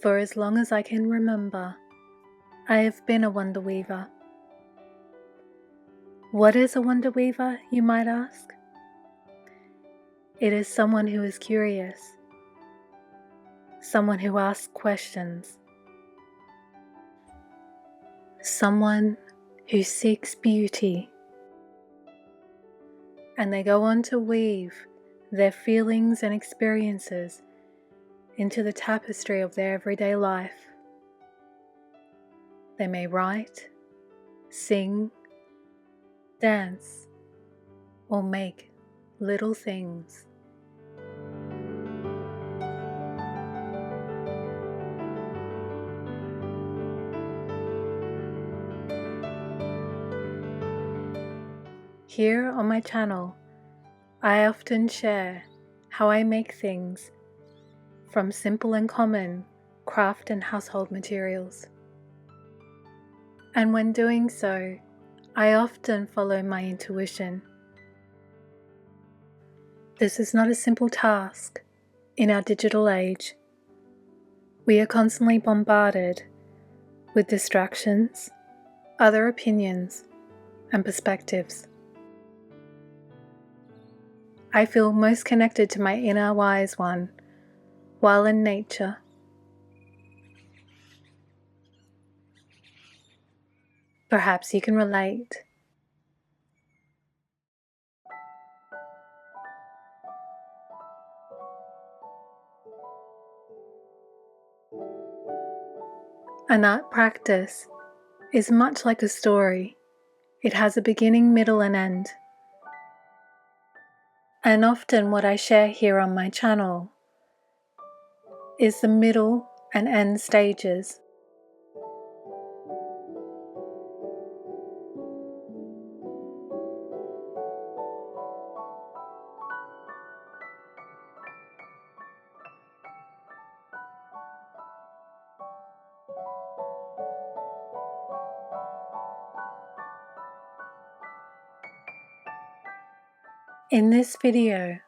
For as long as I can remember, I have been a wonder weaver. What is a wonder weaver, you might ask? It is someone who is curious, someone who asks questions, someone who seeks beauty, and they go on to weave their feelings and experiences into the tapestry of their everyday life. They may write, sing, dance, or make little things. Here on my channel, I often share how I make things from simple and common craft and household materials. And when doing so, I often follow my intuition. This is not a simple task in our digital age. We are constantly bombarded with distractions, other opinions, and perspectives. I feel most connected to my inner wise one while in nature. Perhaps you can relate. An art practice is much like a story. It has a beginning, middle, and end. And often what I share here on my channel is the middle and end stages. In this video,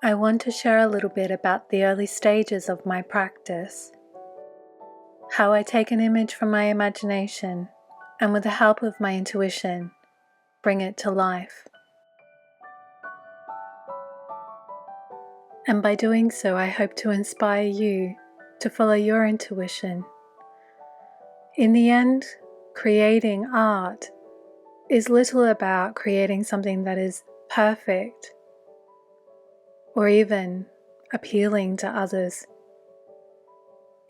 I want to share a little bit about the early stages of my practice, how I take an image from my imagination and with the help of my intuition, bring it to life. And by doing so, I hope to inspire you to follow your intuition. In the end, creating art is little about creating something that is perfect or even appealing to others.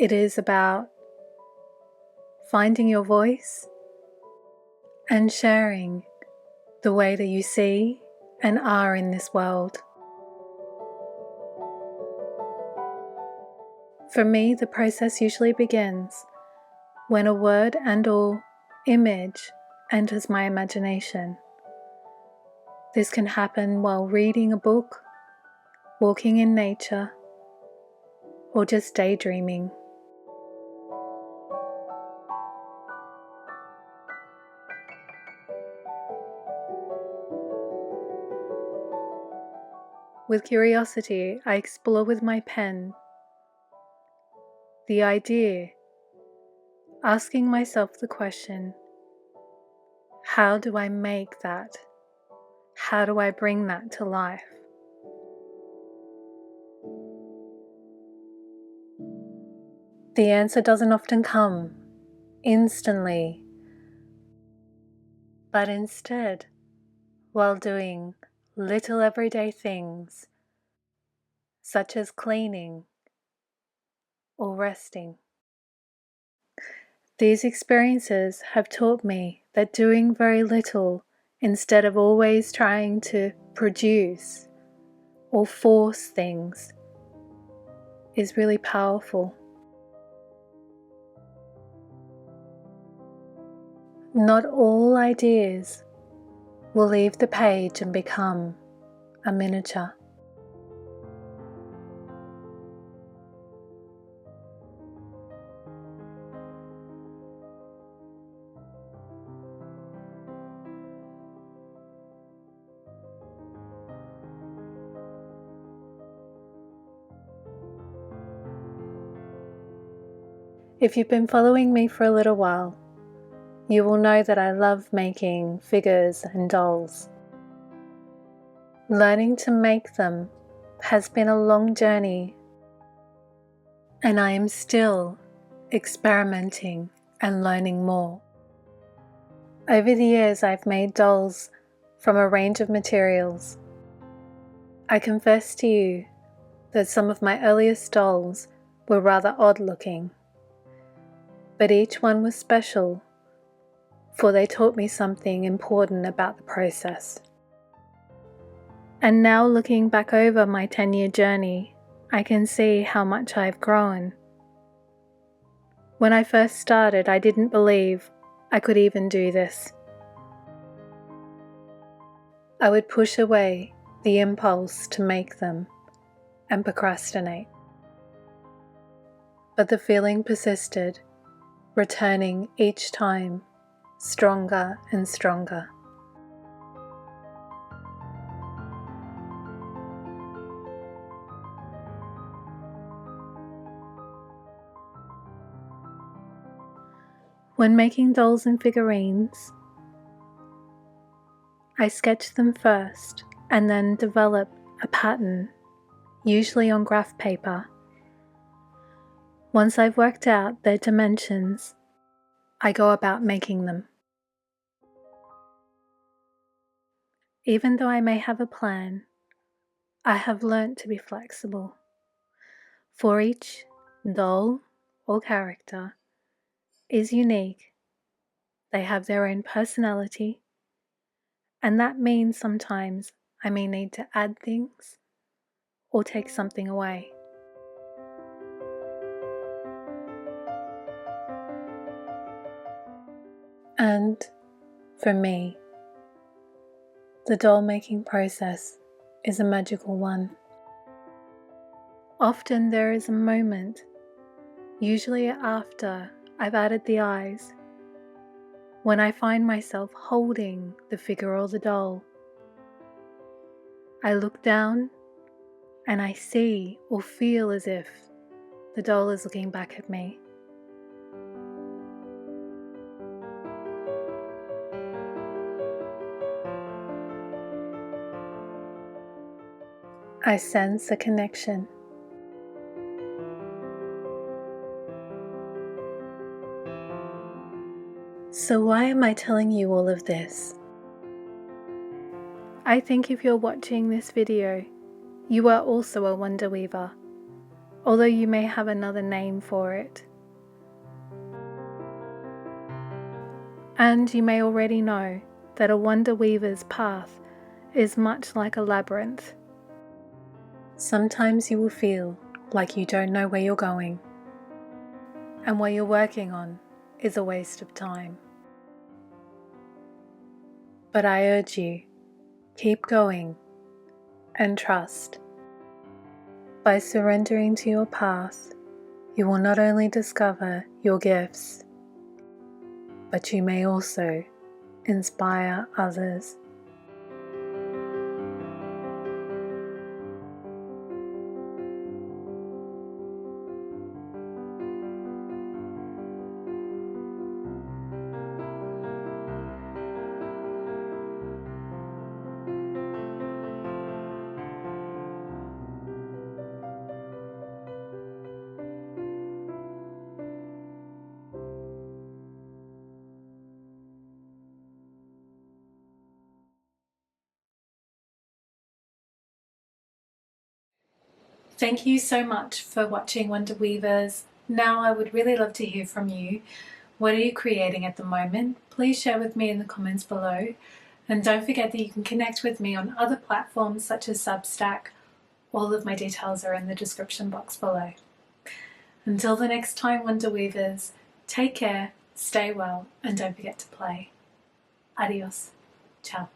It is about finding your voice and sharing the way that you see and are in this world. For me, the process usually begins when a word and/or image enters my imagination. This can happen while reading a book, walking in nature, or just daydreaming. With curiosity, I explore with my pen the idea, asking myself the question, how do I make that? How do I bring that to life? The answer doesn't often come instantly, but instead, while doing little everyday things, such as cleaning or resting. These experiences have taught me that doing very little instead of always trying to produce or force things is really powerful. Not all ideas will leave the page and become a miniature. If you've been following me for a little while, you will know that I love making figures and dolls. Learning to make them has been a long journey, and I am still experimenting and learning more. Over the years, I've made dolls from a range of materials. I confess to you that some of my earliest dolls were rather odd looking, but each one was special, for they taught me something important about the process. And now looking back over my 10-year journey, I can see how much I've grown. When I first started, I didn't believe I could even do this. I would push away the impulse to make them and procrastinate. But the feeling persisted, returning each time, stronger and stronger. When making dolls and figurines, I sketch them first and then develop a pattern, usually on graph paper. Once I've worked out their dimensions, I go about making them. Even though I may have a plan, I have learnt to be flexible. For each doll or character is unique. They have their own personality, and that means sometimes I may need to add things or take something away. And for me, the doll making process is a magical one. Often there is a moment, usually after I've added the eyes, when I find myself holding the figure or the doll. I look down and I see or feel as if the doll is looking back at me. I sense a connection. So why am I telling you all of this? I think if you're watching this video, you are also a wonder weaver, although you may have another name for it. And you may already know that a wonder weaver's path is much like a labyrinth. Sometimes you will feel like you don't know where you're going, and what you're working on is a waste of time. But I urge you, keep going and trust. By surrendering to your path, you will not only discover your gifts, but you may also inspire others. Thank you so much for watching Wonder Weavers. Now I would really love to hear from you. What are you creating at the moment? Please share with me in the comments below. And don't forget that you can connect with me on other platforms such as Substack. All of my details are in the description box below. Until the next time, Wonder Weavers, take care, stay well, and don't forget to play. Adios. Ciao.